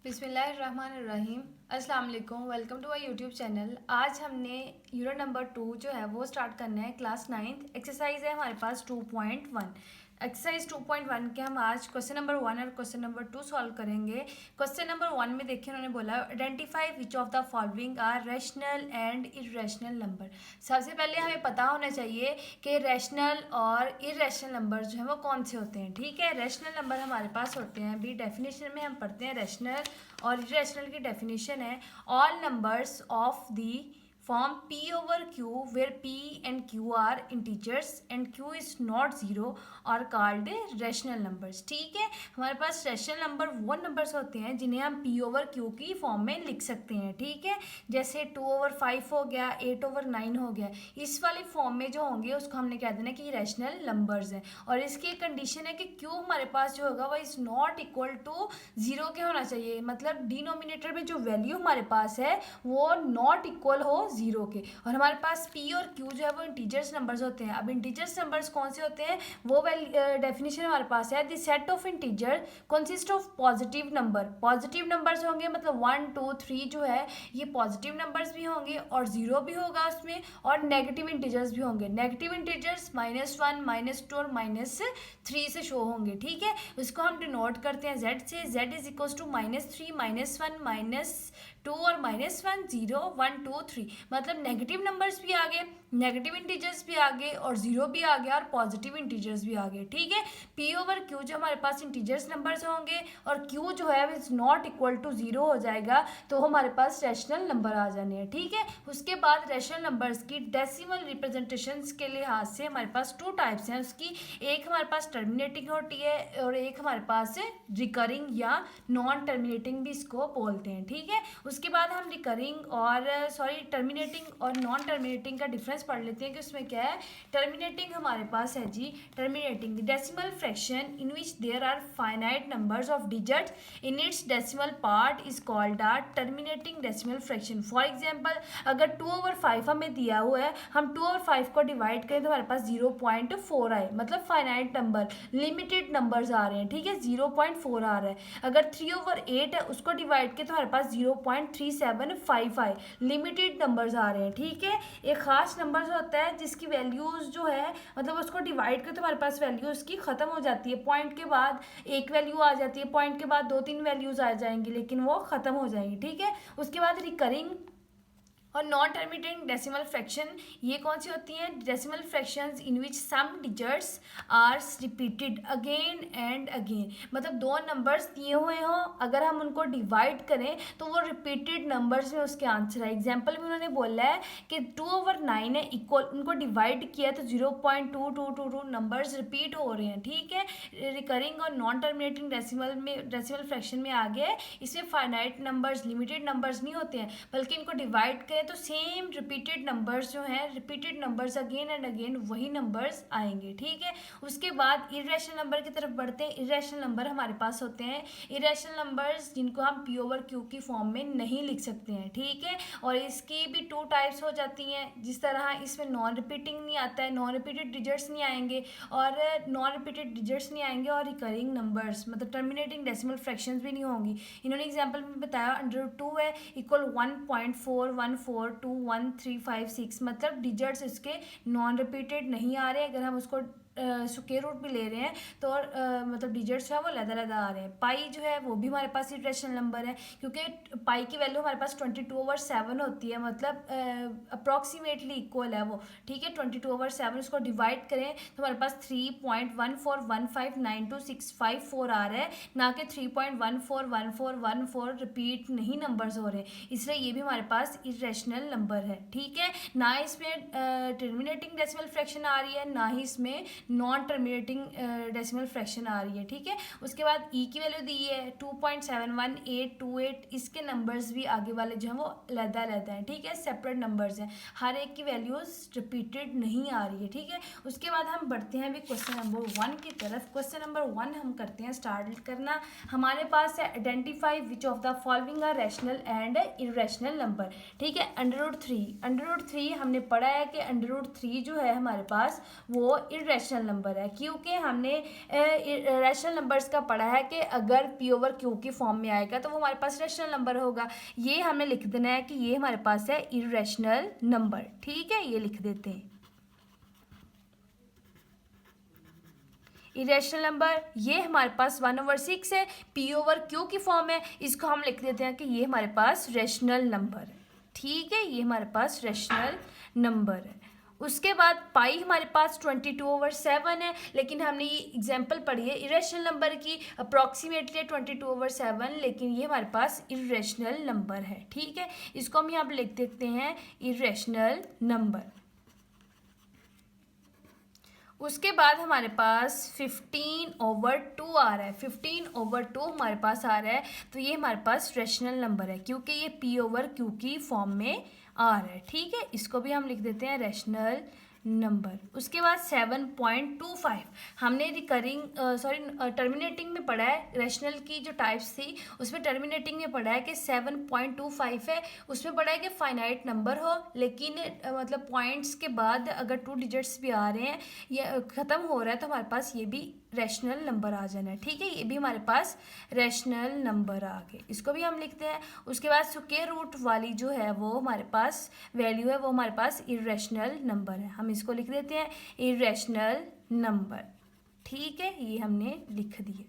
बिस्मिल्लाहिर्रहमानिर्रहीम। अस्सलाम वालेकुम। Welcome to my YouTube channel. आज हमने यूनिट नंबर 2 जो है वो स्टार्ट करना है। क्लास 9th एक्सरसाइज है हमारे पास 2.1। एक्सरसाइज 2.1 के हम आज क्वेश्चन नंबर 1 और क्वेश्चन नंबर 2 सॉल्व करेंगे। क्वेश्चन नंबर 1 में देखिए उन्होंने बोला identify which of the following are rational and irrational number. सबसे पहले हमें पता होना चाहिए कि रैशनल और इरेशनल नंबर जो है वो कौन से होते हैं। ठीक है, रैशनल नंबर हमारे पास होते हैं, अभी डेफिनेशन में हम पढ़ते हैं रैशनल और इरेशनल की डेफिनेशन है all numbers of the form p over q where p and q are integers and q is not zero are called rational numbers। ठीक है, हमारे पास रैशनल नंबर वो नंबर्स होते हैं जिन्हें हम p over q की फॉर्म में लिख सकते हैं। ठीक है, जैसे 2/5 हो गया, 8/9 हो गया, इस वाली फॉर्म में जो होंगे उसको हमने कह देना कि रैशनल नंबर्स हैं। और इसकी एक कंडीशन है कि q हमारे पास जो होगा वो is not equal to zero के होना चाहिए, मतलब डिनोमिनेटर में जो वैल्यू हमारे पास है वो नॉट इक्वल हो जीरो के। और हमारे पास p और q जो है वो इंटीजर्स नंबर्स होते हैं। अब इंटीजर्स नंबर्स कौन से होते हैं वो डेफिनेशन हमारे पास है, the set of integer consist of positive number. Positive numbers होंगे मतलब 1 2 3 जो है ये पॉजिटिव नंबर्स भी होंगे और जीरो भी होगा उसमें, और नेगेटिव इंटीजर्स भी होंगे। नेगेटिव इंटीजर्स -1 -2 और -3 से शो होंगे। ठीक है, उसको हम डिनोट करते हैं z से। z इज इक्वल टू -3 -1 -2 और -1 0 1 2 3, मतलब नेगेटिव नंबर्स भी आ गए, नेगेटिव इंटीजर्स भी आ गए और जीरो भी आ गया और पॉजिटिव इंटीजर्स भी आ गए। ठीक है, p ओवर q जो हमारे पास इंटीजर्स नंबर्स होंगे और q जो है is not equal to zero हो जाएगा, तो हमारे पास रैशनल नंबर आ जाने हैं। ठीक है, उसके बाद रैशनल नंबर्स की डेसिमल रिप्रेजेंटेशंस के लिहाज से हमारे पास 2 टाइप्स हैं उसकी। एक हमारे पास टर्मिनेटिंग होती है और एक हमारे पास रिकरिंग या नॉन टर्मिनेटिंग भी इसको बोलते हैं। ठीक है, उसके बाद हम रिकरिंग और टर्मिनेटिंग और नॉन टर्मिनेटिंग का डिफरेंस पढ़ लेते हैं कि उसमें क्या है। टर्मिनेटिंग हमारे पास है जी, terminating decimal fraction in which there are finite numbers of digit in its decimal part is called a terminating decimal fraction. For example अगर 2/5 हमें दिया हुआ है, हम 2/5 को डिवाइड करें तो हमारे पास 0.4 आए, मतलब फाइनाइट नंबर, लिमिटेड नंबर्स आ रहे हैं। ठीक है, 0.4 आ रहा है। अगर 3/8 है उसको डिवाइड करें तो हमारे पास 0.375 आए, लिमिटेड नंबर्स आ रहे हैं। ठीक है, एक खास नंबर होता है जिसकी वैल्यूज जो है मतलब उसको डिवाइड करें तो हमारे पास वैल्यू उसकी खत्म हो जाती है। पॉइंट के बाद एक वैल्यू आ जाती है, पॉइंट के बाद 2-3 वैल्यूज आ जाएंगी लेकिन वो खत्म हो जाएंगी। ठीक है, उसके बाद रिकरिंग और नॉन टर्मिनेटिंग डेसिमल फ्रैक्शन, ये कौन सी होती हैं? Decimal fractions in which some digits are repeated again and again, मतलब 2 नंबर्स दिए हुए हों, अगर हम उनको डिवाइड करें तो वो रिपीटेड नंबर्स में उसके आंसर है। एग्जाम्पल में उन्होंने बोला है कि 2/9 है इक्वल, उनको डिवाइड किया तो 0.2222 नंबर्स रिपीट हो रहे हैं। ठीक है, रिकरिंग और नॉन टर्मिनेटिंग डेसिमल फ्रैक्शन में आ गया है। इसमें फाइनाइट नंबर्स, लिमिटेड नंबर्स नहीं होते हैं, बल्कि इनको डिवाइड करें तो सेम रिपीटेड नंबर्स जो हैं, repeated numbers again and again वही नंबर्स आएंगे। ठीक है, उसके बाद इरेशनल नंबर की तरफ बढ़ते हैं। इरेशनल नंबर हमारे पास होते हैं इरेशनल नंबर्स जिनको हम p ओवर q की फॉर्म में नहीं लिख सकते हैं। ठीक है, और इसकी भी 2 टाइप्स हो जाती हैं। जिस तरह इसमें नॉन रिपीटिंग नहीं आता है, नॉन रिपीटेड डिजिट्स नहीं आएंगे और नॉन रिपीटेड डिजिट्स नहीं आएंगे, और रिकरिंग नंबर्स मतलब टर्मिनेटिंग डेसिमल फ्रैक्शंस भी नहीं होंगी। इन्होंने एग्जांपल में बताया √2 है इक्वल 1.4142135 मतलब डिजिट्स इसके नॉन रिपीटेड नहीं आ रहे। अगर हम उसको स्क्वायर रूट भी ले रहे हैं तो मतलब डिजिट्स है वो लदा आ रहे हैं। पाई जो है वो भी हमारे पास इरेशनल नंबर है, क्योंकि पाई की वैल्यू हमारे पास 22/7 होती है, मतलब अप्रॉक्सीमेटली इक्वल है वो। ठीक है, 22/7 उसको डिवाइड करें तो हमारे पास 3.14159265 आ रहा है, ना कि 3.141414 रिपीट नहीं नंबर्स हो रहे हैं, इसलिए ये भी हमारे पास इरेशनल नंबर है। ठीक है, ना इसमें टर्मिनेटिंग डेसिमल फ्रैक्शन आ रही है, ना ही इसमें नॉन टर्मिनेटिंग डेसिमल फ्रैक्शन आ रही है। ठीक है, उसके बाद ई की वैल्यू दी है 2.71828, इसके नंबर्स भी आगे वाले जो हैं वो अलग हैं। ठीक है, सेपरेट नंबर्स हैं, हर एक की वैल्यूज रिपीटेड नहीं आ रही है। ठीक है, उसके बाद हम बढ़ते हैं अभी क्वेश्चन नंबर 1 की तरफ। क्वेश्चन नंबर 1 हम करते हैं स्टार्ट करना। हमारे पास है identify which of the following are rational and irrational number. ठीक है, √3 हमने पढ़ा है कि √3 जो है हमारे पास वो इरेशनल इरेशनल नंबर है, क्योंकि हमने रैशनल नंबर्स का पढ़ा है कि अगर पी ओवर क्यू की फॉर्म में आएगा तो वो हमारे पास रैशनल नंबर होगा। ये हमें लिख देना है कि ये हमारे पास है इरेशनल नंबर। ठीक है, ये लिख देते हैं इरेशनल नंबर। ये हमारे पास 1/6 है, पी ओवर क्यू की फॉर्म है, इसको हम लिख देते हैं कि ये हमारे पास रैशनल नंबर है। ठीक है, ये हमारे पास रैशनल नंबर है। उसके बाद पाई हमारे पास 22/7 है, लेकिन हमने ये एग्जांपल पढ़ी है इरेशनल नंबर की, अप्रॉक्सीमेटली 22/7, लेकिन ये हमारे पास इरेशनल नंबर है। ठीक है, इसको हम यहाँ पर लिख देते हैं इरेशनल नंबर। उसके बाद हमारे पास 15/2 आ रहा है, 15/2 हमारे पास आ रहा है, तो ये हमारे पास रैशनल नंबर है क्योंकि ये पी ओवर क्यू की फॉर्म में आ रहा है। ठीक है, इसको भी हम लिख देते हैं रैशनल नंबर। उसके बाद 7.25 हमने टर्मिनेटिंग में पढ़ा है, रैशनल की जो टाइप्स थी उसमें टर्मिनेटिंग में पढ़ा है कि 7.25 है, उसमें पढ़ा है कि फाइनाइट नंबर हो, लेकिन मतलब पॉइंट्स के बाद अगर 2 डिजिट्स भी आ रहे हैं या ख़त्म हो रहा है तो हमारे पास ये भी रैशनल नंबर आ जाना है। ठीक है, ये भी हमारे पास रैशनल नंबर आ गए, इसको भी हम लिखते हैं। उसके बाद स्क्वायर रूट वाली जो है वो हमारे पास वैल्यू है, वो हमारे पास इरेशनल नंबर है, हम इसको लिख देते हैं इरेशनल नंबर। ठीक है, ये हमने लिख दिए।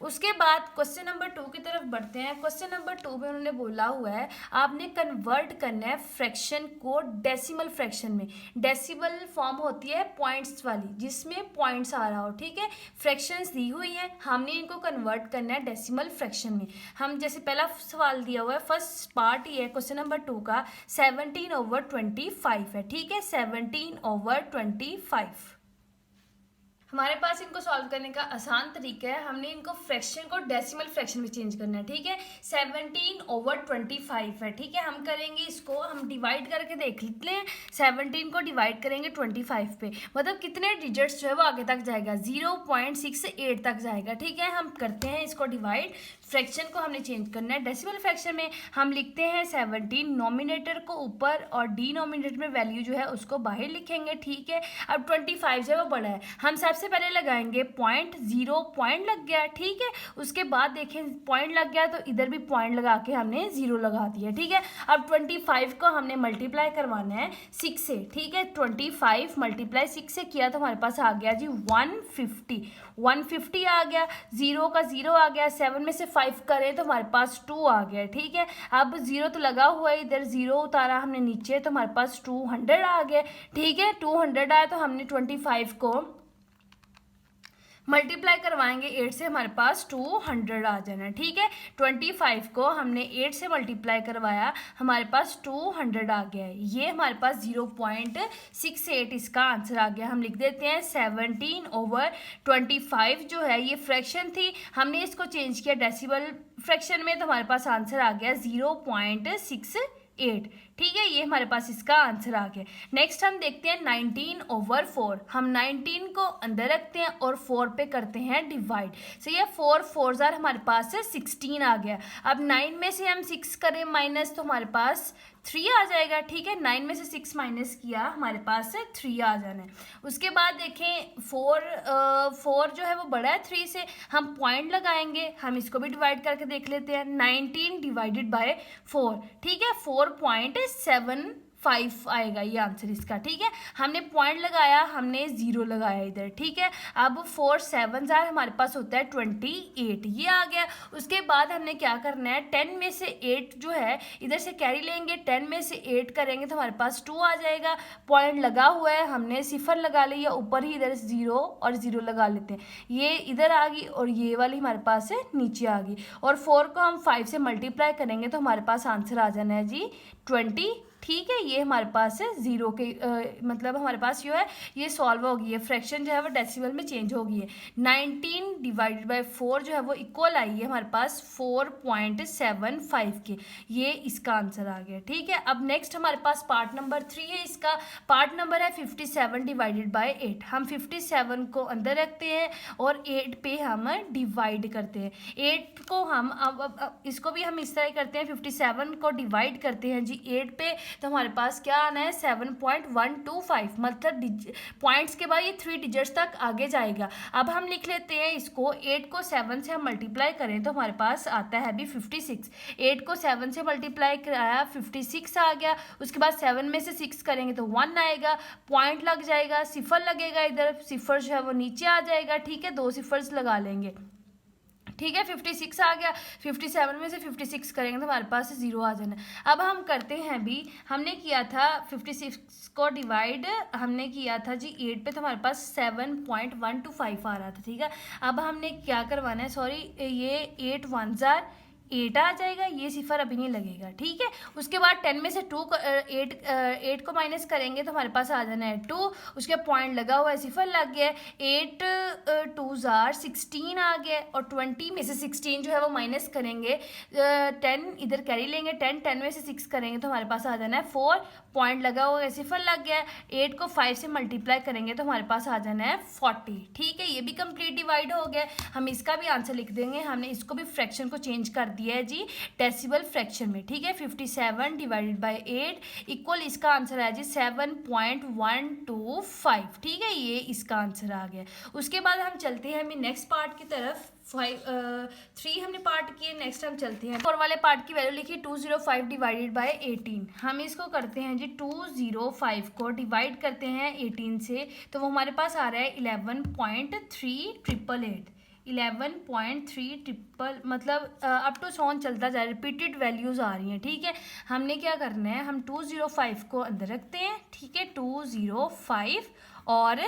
उसके बाद क्वेश्चन नंबर 2 की तरफ बढ़ते हैं। क्वेश्चन नंबर 2 में उन्होंने बोला हुआ है आपने कन्वर्ट करना है फ्रैक्शन को डेसिमल फ्रैक्शन में। डेसिमल फॉर्म होती है पॉइंट्स वाली, जिसमें पॉइंट्स आ रहा हो। ठीक है, फ्रैक्शंस दी हुई हैं, हमने इनको कन्वर्ट करना है डेसिमल फ्रैक्शन में। हम जैसे पहला सवाल दिया हुआ है, फर्स्ट पार्ट ये है क्वेश्चन नंबर 2 का, 17/25 है। ठीक है, 17/25 हमारे पास इनको सॉल्व करने का आसान तरीका है, हमने इनको फ्रैक्शन को डेसिमल फ्रैक्शन में चेंज करना है। ठीक है, 17/25 है। ठीक है, हम करेंगे इसको, हम डिवाइड करके देख लेते हैं। 17 को डिवाइड करेंगे 25 पे, मतलब कितने डिजिट्स जो है वो आगे तक जाएगा, 0.68 तक जाएगा। ठीक है, हम करते हैं इसको डिवाइड, फ्रैक्शन को हमने चेंज करना है डेसिमल फ्रैक्शन में। हम लिखते हैं 17, नॉमिनेटर को ऊपर और डिनोमिनेटर में वैल्यू जो है उसको बाहर लिखेंगे। ठीक है, अब 25 जो है वो बड़ा है, हम सबसे पहले लगाएंगे पॉइंट, 0 पॉइंट लग गया। ठीक है, उसके बाद देखें पॉइंट लग गया तो इधर भी पॉइंट लगा के हमने 0 लगा दिया। ठीक है, अब 25 को हमने मल्टीप्लाई करवाना है 6 से। ठीक है, 25 मल्टीप्लाई 6 से किया तो हमारे पास आ गया जी 150 आ गया, 0 का 0 आ गया, 7 में से 5 करें तो हमारे पास 2 आ गया। ठीक है, अब 0 तो लगा हुआ है, इधर 0 उतारा हमने नीचे तो हमारे पास 200 आ गया। ठीक है, 200 आया तो हमने 25 को मल्टीप्लाई करवाएंगे 8 से, हमारे पास 200 आ जाना है। ठीक है, 25 को हमने 8 से मल्टीप्लाई करवाया, हमारे पास 200 आ गया है, ये हमारे पास 0.68 इसका आंसर आ गया। हम लिख देते हैं 17/25 जो है ये फ्रैक्शन थी, हमने इसको चेंज किया डेसिमल फ्रैक्शन में तो हमारे पास आंसर आ गया 0.68। ठीक है, ये हमारे पास इसका आंसर आ गया। नेक्स्ट हम देखते हैं 19/4। हम 19 को अंदर रखते हैं और 4 पे करते हैं डिवाइड। सो ये 4 4 हमारे पास 16 आ गया। अब 9 में से हम 6 करें माइनस तो हमारे पास 3 आ जाएगा। ठीक है, 9 में से 6 माइनस किया हमारे पास 3 आ जाना है। उसके बाद देखें 4 जो है वो बड़ा है 3 से, हम पॉइंट लगाएंगे, हम इसको भी डिवाइड करके देख लेते हैं। 19 डिवाइडेड बाय 4, ठीक है, 4.75 आएगा ये आंसर इसका। ठीक है, हमने पॉइंट लगाया, हमने 0 लगाया इधर। ठीक है, अब 4 7 हमारे पास होता है 28, ये आ गया। उसके बाद हमने क्या करना है, 10 में से 8 जो है इधर से कैरी लेंगे, 10 में से 8 करेंगे तो हमारे पास 2 आ जाएगा। पॉइंट लगा हुआ है, हमने 0 लगा लिया, ऊपर ही इधर 0 और 0 लगा लेते हैं, ये इधर आ गई और ये वाली हमारे पास नीचे आ गई। और 4 को हम 5 से मल्टीप्लाई करेंगे तो हमारे पास आंसर आ जाना है जी 20। ठीक है, ये हमारे पास है 0 के मतलब हमारे पास जो है ये सॉल्व हो गई है, फ्रैक्शन जो है वो डेसिमल में चेंज हो गई है। 19 डिवाइडेड बाय 4 जो है वो इक्वल आई है हमारे पास 4.75 के, ये इसका आंसर आ गया। ठीक है, अब नेक्स्ट हमारे पास पार्ट नंबर 3 है, इसका पार्ट नंबर है 57 डिवाइडेड बाय 8। हम 57 को अंदर रखते हैं और 8 पे हम डिवाइड करते हैं। 8 को हम अब इसको भी हम इस तरह करते हैं, 57 को डिवाइड करते हैं जी 8 पे, तो हमारे पास क्या आना है 7.125, मतलब पॉइंट्स के बाद ये 3 डिजिट्स तक आगे जाएगा। अब हम लिख लेते हैं इसको, 8 को 7 से हम मल्टीप्लाई करें तो हमारे पास आता है अभी 56। 8 को 7 से मल्टीप्लाई कराया 56 आ गया, उसके बाद 7 में से 6 करेंगे तो 1 आएगा, पॉइंट लग जाएगा, सिफर लगेगा, इधर सिफर जो है वो नीचे आ जाएगा। ठीक है, 2 सिफर्स लगा लेंगे। ठीक है, 56 आ गया, 57 में से 56 करेंगे तो हमारे पास 0 आ जाना है। अब हम करते हैं भी, हमने किया था 56 को डिवाइड हमने किया था जी 8 पे, तो हमारे पास 7.125 आ रहा था। ठीक है, अब हमने क्या करवाना है, सॉरी, ये 8 1 जार 8 आ जाएगा, ये सिफर अभी नहीं लगेगा। ठीक है, उसके बाद 10 में से 8 को माइनस करेंगे तो हमारे पास आ जाना है 2, उसके पॉइंट लगा हुआ है, सिफर लग गया, 8 2 जार 16 आ गया, और 20 में से 16 जो है वो माइनस करेंगे, 10 इधर कैरी लेंगे, 10 में से 6 करेंगे तो हमारे पास आ जाना है 4, पॉइंट लगा हुआ है, सिफर लग गया, 8 को 5 से मल्टीप्लाई करेंगे तो हमारे पास आ जाना है 40। ठीक है, ये भी कंप्लीट डिवाइड हो गया। हम इसका भी आंसर लिख देंगे, हमने इसको भी फ्रैक्शन को चेंज कर दिया है जी डेसिमल फ्रैक्शन में। ठीक है, 57 डिवाइडेड बाय 8 इक्वल, इसका आंसर है जी 7.125। ठीक है, ये इसका आंसर आ गया। उसके बाद हम चलते हैं अभी नेक्स्ट पार्ट की तरफ। 3 हमने पार्ट किए, नेक्स्ट हम चलते हैं 4 वाले पार्ट की वैल्यू लिखी 205 डिवाइडेड बाय 18। हम इसको करते हैं जी 205 को डिवाइड करते हैं 18 से, तो वो हमारे पास आ रहा है 11.3888। 11.3 मतलब अप टू सोन चलता जा रहा है, रिपीटेड वैल्यूज आ रही हैं। ठीक है, हमने क्या करना है, हम 205 को अंदर रखते हैं। ठीक है, 205 और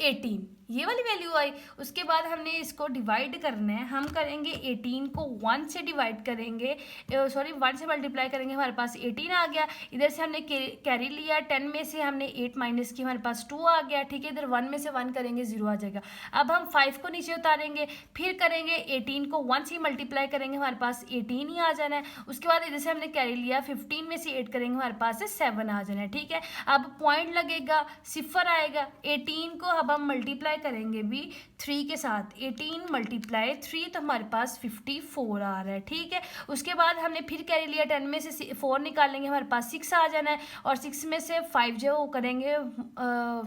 18 ये वाली वैल्यू आई। उसके बाद हमने इसको डिवाइड करना है, हम करेंगे 18 को 1 से डिवाइड करेंगे, सॉरी 1 से मल्टीप्लाई करेंगे, हमारे पास 18 आ गया। इधर से हमने कैरी लिया, 10 में से हमने 8 माइनस किया, हमारे पास 2 आ गया। ठीक है, इधर 1 में से 1 करेंगे 0 आ जाएगा। अब हम 5 को नीचे उतारेंगे, फिर करेंगे 18 को 1 से मल्टीप्लाई करेंगे, हमारे पास 18 ही आ जाना है। उसके बाद इधर से हमने कैरी लिया, 15 में से 8 करेंगे, हमारे पास 7 आ जाना है। ठीक है, अब पॉइंट लगेगा, सिफर आएगा, 18 को अब हम मल्टीप्लाई करेंगे भी 3 के साथ, 18 मल्टीप्लाई 3 तो हमारे पास 54 आ रहा है। ठीक है, उसके बाद हमने फिर कैरी लिया, 10 में से 4 निकालेंगे, हमारे पास 6 आ जाना है, और 6 में से 5 जो वो करेंगे,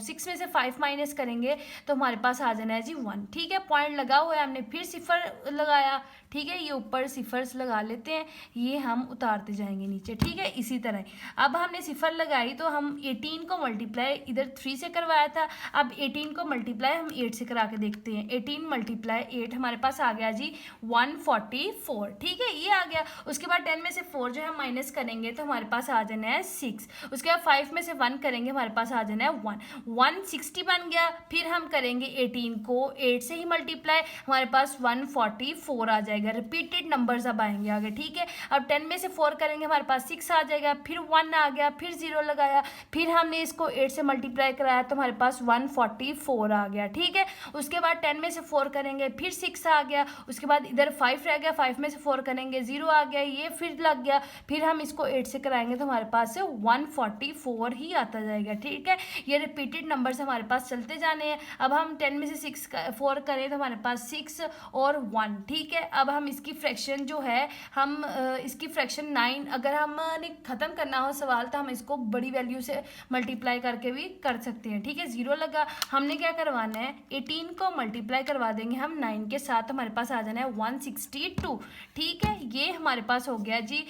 6 में से 5 माइनस करेंगे तो हमारे पास आ जाना है जी 1। ठीक है, पॉइंट लगा हुआ है, हमने फिर सिफर लगाया। ठीक है, ये ऊपर सिफर्स लगा लेते हैं, ये हम उतारते जाएंगे नीचे। ठीक है, इसी तरह अब हमने सिफर लगाई तो हम 18 को मल्टीप्लाई इधर 3 से करवाया था, अब 18 को मल्टीप्लाई हम 8 से करा के देखते हैं। 18 मल्टीप्लाई 8 हमारे पास आ गया जी 144। ठीक है, ये आ गया। उसके बाद 10 में से 4 जो है माइनस करेंगे तो हमारे पास आ जाना है 6। उसके बाद 5 में से 1 करेंगे, हमारे पास आ जाना है 1, 160 बन गया। फिर हम करेंगे 18 को 8 से ही मल्टीप्लाई, हमारे पास 144 आ जाएगा। रिपीटेड नंबर्स अब आएंगे आगे। ठीक है, अब 10 में से 4 करेंगे, हमारे पास 6 आ जाएगा, फिर 1 आ गया, फिर 0 लगाया, फिर हमने इसको 8 से मल्टीप्लाई कराया तो हमारे पास 144 आ गया। ठीक है, उसके बाद 10 में से 4 करेंगे, फिर 6 आ गया, उसके बाद इधर 5 रह गया, 5 में से 4 करेंगे 0 आ गया, ये फिर लग गया, फिर हम इसको 8 से कराएंगे तो हमारे पास 144 ही आता जाएगा। ठीक है, ये रिपीटेड नंबर्स हमारे पास चलते जाने हैं। अब हम 10 में से 4 करें तो हमारे पास 6 और 1। ठीक है, अब हम इसकी फ्रैक्शन जो है, हम इसकी फ्रैक्शन 9 अगर हमने ख़त्म करना हो सवाल तो हम इसको बड़ी वैल्यू से मल्टीप्लाई करके भी कर सकते हैं। ठीक है, 0 लगा, हमने क्या करवाना है, 18 को मल्टीप्लाई करवा देंगे हम 9 के साथ, हमारे पास आ जाना है 162। ठीक है, ये हमारे पास हो गया जी।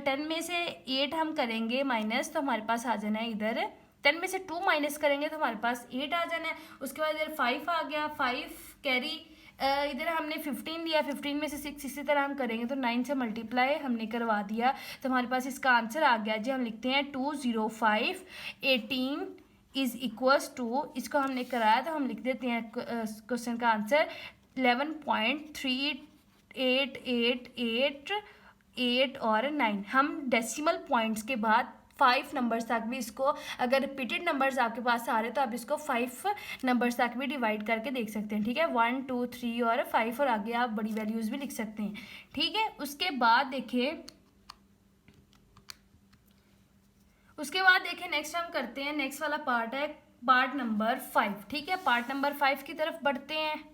10 में से 8 हम करेंगे माइनस तो हमारे पास आ जाना है इधर 10 में से 2 माइनस करेंगे तो हमारे पास 8 आ जाना है। उसके बाद इधर 5 आ गया, 5 कैरी, इधर हमने 15 लिया, 15 में से 6 इसी तरह हम करेंगे तो 9 से मल्टीप्लाई हमने करवा दिया तो हमारे पास इसका आंसर आ गया जी। हम लिखते हैं 205 18 इज इक्वल्स टू, इसको हमने कराया तो हम लिख देते हैं क्वेश्चन का आंसर 11.3888 और 9। हम डेसिमल पॉइंट्स के बाद 5 नंबर्स तक भी इसको, अगर रिपीटेड नंबर्स आपके पास आ रहे हैं तो आप इसको 5 नंबर्स तक भी डिवाइड करके देख सकते हैं। ठीक है, 1 2 3 और 5 और आगे आप बड़ी वैल्यूज भी लिख सकते हैं। ठीक है, उसके बाद देखिए नेक्स्ट हम करते हैं, नेक्स्ट वाला पार्ट है पार्ट नंबर 5। ठीक है, पार्ट नंबर 5 की तरफ बढ़ते हैं।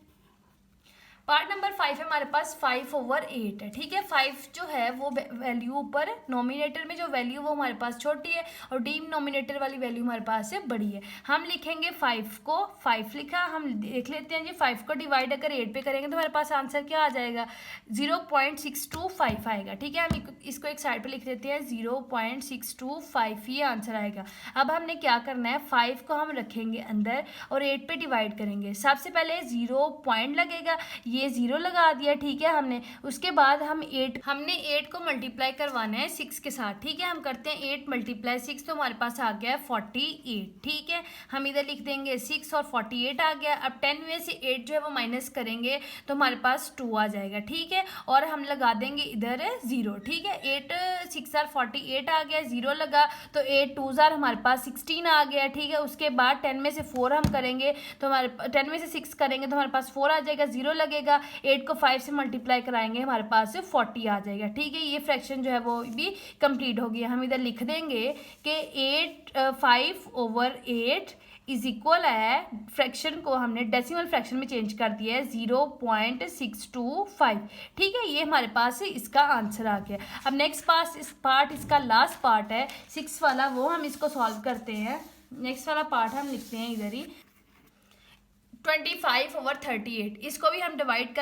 पार्ट नंबर 5 है हमारे पास 5/8 है, ठीक है। 5 जो है वो वैल्यू ऊपर नोमिनेटर में जो वैल्यू वो हमारे पास छोटी है और डिनोमिनेटर वाली वैल्यू हमारे पास से बड़ी है। हम लिखेंगे 5 को, 5 लिखा, हम देख लेते हैं जी 5 को डिवाइड अगर 8 पे करेंगे तो हमारे पास आंसर क्या आ जाएगा, 0.625 आएगा, ठीक है। हम इसको एक साइड पे लिख लेते हैं, 0.625 ये आंसर आएगा। अब हमने क्या करना है, 5 को हम रखेंगे अंदर और 8 पे डिवाइड करेंगे। सबसे पहले 0 पॉइंट लगेगा, ये 0 लगा दिया, ठीक है हमने। उसके बाद हमने 8 को मल्टीप्लाई करवाना है 6 के साथ, ठीक है। हम करते हैं 8 × 6 तो हमारे पास आ गया है 48, ठीक है। हम इधर लिख देंगे 6 और 48 आ गया। अब 10 में से 8 जो है वो माइनस करेंगे तो हमारे पास 2 आ जाएगा, ठीक है। और हम लगा देंगे इधर 0, ठीक है। 8 6 और 48 आ गया, 0 लगा तो 8 2 हमारे पास 16 आ गया, ठीक है। उसके बाद 10 में से 4 हम करेंगे तो हमारे 10 में से 6 करेंगे तो हमारे पास 4 आ जाएगा, 0 लगेगा। 8 को 5 से मल्टीप्लाई कराएंगे हमारे पास 40 आ जाएगा, ठीक है। ये फ्रैक्शन जो है वो भी कंप्लीट हो गया। हम इधर लिख देंगे कि 5/8 इज इक्वल है, फ्रैक्शन को हमने डेसिमल फ्रैक्शन में चेंज कर दिया है 0.625, ठीक है। ये हमारे पास इसका आंसर आ गया। अब नेक्स्ट पार्ट इसका लास्ट पार्ट है 6 वाला, वो हम इसको सॉल्व करते हैं। नेक्स्ट वाला पार्ट हम लिखते हैं इधर ही, 25/38। इसको भी हम डिवाइड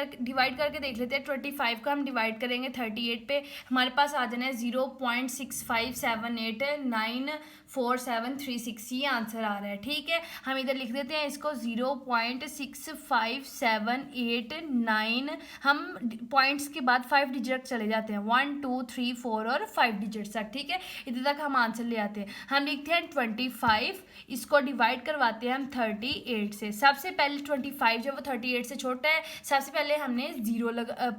करके देख लेते हैं। 25 को हम डिवाइड करेंगे 38 पे, हमारे पास आ जाना है 0.65789473 ये आंसर आ रहा है, ठीक है। हम इधर लिख देते हैं इसको 0.65789, हम पॉइंट्स के बाद 5 डिजिट चले जाते हैं, 1 2 3 4 और 5 डिजिट तक, ठीक है। इधर तक हम आंसर ले आते हैं। हम लिखते हैं 25, इसको डिवाइड करवाते हैं हम 38 से। सबसे पहले 25 जो वो 38 से छोटा है, सबसे पहले हमने 0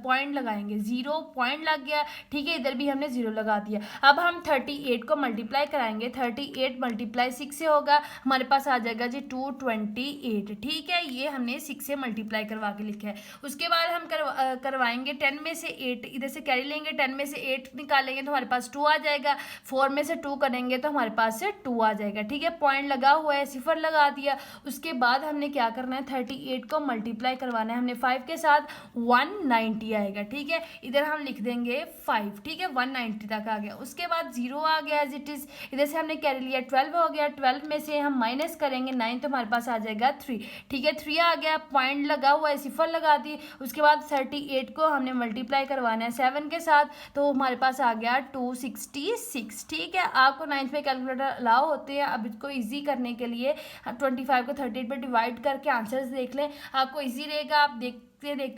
पॉइंट लगाएंगे, 0 पॉइंट लग गया, ठीक है। इधर भी हमने 0 लगा दिया। अब हम 38 को मल्टीप्लाई कराएंगे, 38 × 6 से होगा, हमारे पास आ जाएगा जी 228, ठीक है। ये हमने 6 से मल्टीप्लाई करवा के लिखा है। उसके बाद हम करवाएंगे 10 में से 8, इधर से कैरी लेंगे, 10 में से 8 निकालेंगे तो हमारे पास 2 आ जाएगा। 4 में से 2 करेंगे तो हमारे पास से 2 आ जाएगा, ठीक है। पॉइंट लगा हुआ है, सिफर लगा दिया। उसके बाद हमने क्या करना है, 38 को मल्टीप्लाई करवाना है हमने 5 के साथ, 190 आएगा, ठीक है। इधर हम लिख देंगे 5, ठीक है, 190 तक आ गया। उसके बाद 0 आ गया एज इट इज। इधर से हमने कैरी लिया, 12 हो गया, 12 में से हम माइनस करेंगे 9 तो हमारे पास आ जाएगा 3, ठीक है। 3 आ गया, पॉइंट लगा हुआ है, सिफर लगा दी। उसके बाद 38 को हमने मल्टीप्लाई करवाना है 7 के साथ तो हमारे पास आ गया 266, ठीक है। आपको 9th में कैलकुलेटर अलाउ होते हैं। अब इसको ईजी करने के लिए 25 को 38 पे डिवाइड करके आंसर्स देख लें, आपको इजी रहेगा। आप देखते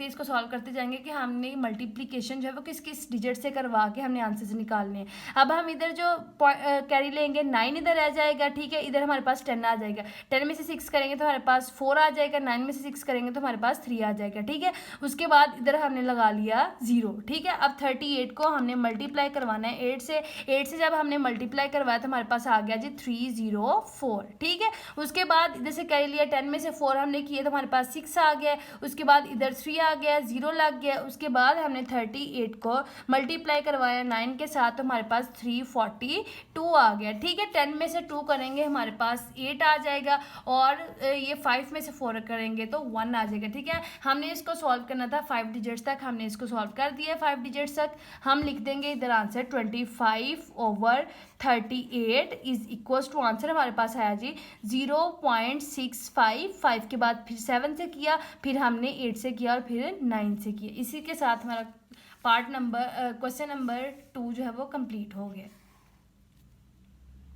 इसको सॉल्व करते जाएंगे कि हमने मल्टीप्लिकेशन जो है वो किस किस डिजिट से करवा के हमने आंसर्स निकालने हैं। अब हम इधर जो कैरी लेंगे 9 इधर आ जाएगा, ठीक है। इधर हमारे पास 10 आ जाएगा, 10 में से 6 करेंगे तो हमारे पास 4 आ जाएगा, 9 में से 6 करेंगे तो हमारे पास 3 आ जाएगा, ठीक है। उसके बाद इधर हमने लगा लिया 0, ठीक है। अब 38 को हमने मल्टीप्लाई करवाना है 8 से। 8 से जब हमने मल्टीप्लाई करवाया तो हमारे पास आ गया जी 304, ठीक है। उसके बाद इधर से कैरी लिया, 10 में से 4 हमने किए तो हमारे पास 6 आ गया। उसके बाद इधर 3 आ गया, 0 लग गया। उसके बाद हमने 38 को मल्टीप्लाई करवाया 9 के साथ तो हमारे पास 342 आ गया, ठीक है। 10 में से 2 करेंगे हमारे पास 8 आ जाएगा और ये 5 में से 4 करेंगे तो 1 आ जाएगा, ठीक है। हमने इसको सॉल्व करना था 5 डिजिट्स तक, हमने इसको सॉल्व कर दिया 5 डिजिट्स तक। हम लिख देंगे इधर answer 25/38 is equal to, answer हमारे पास आया जी 0.655 के बाद फिर 7 से किया, फिर हमने 8 से किया और फिर 9 से किया। इसी के साथ हमारा क्वेश्चन नंबर 2 जो है वो कंप्लीट हो गया।